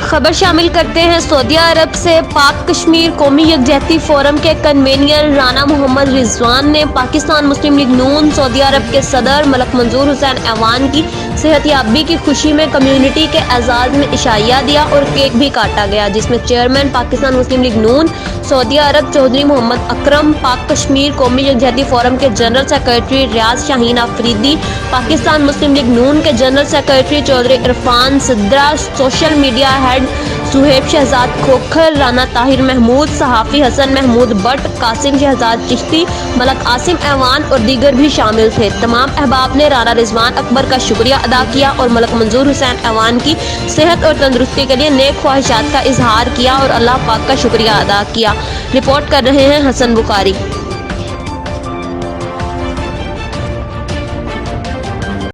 खबर शामिल करते हैं सऊदी अरब से। पाक कश्मीर कौमी यकजहती फोरम के कन्वेनियर राना मोहम्मद रिजवान ने पाकिस्तान मुस्लिम लीग नून सऊदी अरब के सदर मलक मंजूर हुसैन ऐवान की सेहतयाबी की खुशी में कम्युनिटी के एजाज में इशाइया दिया और केक भी काटा गया, जिसमें चेयरमैन पाकिस्तान मुस्लिम लीग नून सऊदी अरब चौधरी मोहम्मद अकरम, पाक कश्मीर कौमी यकजहती फोरम के जनरल सेक्रेटरी रियाज शाहीन आफरीदी, पाकिस्तान मुस्लिम लीग नून के general secretary Chaudhry Irfan Sidra, social media head Suhaib Shahzad Khokhar, Rana Tahir Mahmood, सहाफ़ी हसन महमूद बट, कासिम शहजाद चिश्ती, मलक आसिम ऐवान और दीगर भी शामिल थे। तमाम अहबाब ने राना रिजवान अकबर का शुक्रिया अदा किया और मलक मंजूर हुसैन ऐवान की सेहत और तंदुरुस्ती के लिए नेक ख्वाहिशात का इजहार किया और अल्लाह पाक का शुक्रिया अदा किया। रिपोर्ट कर रहे हैं हसन बुखारी।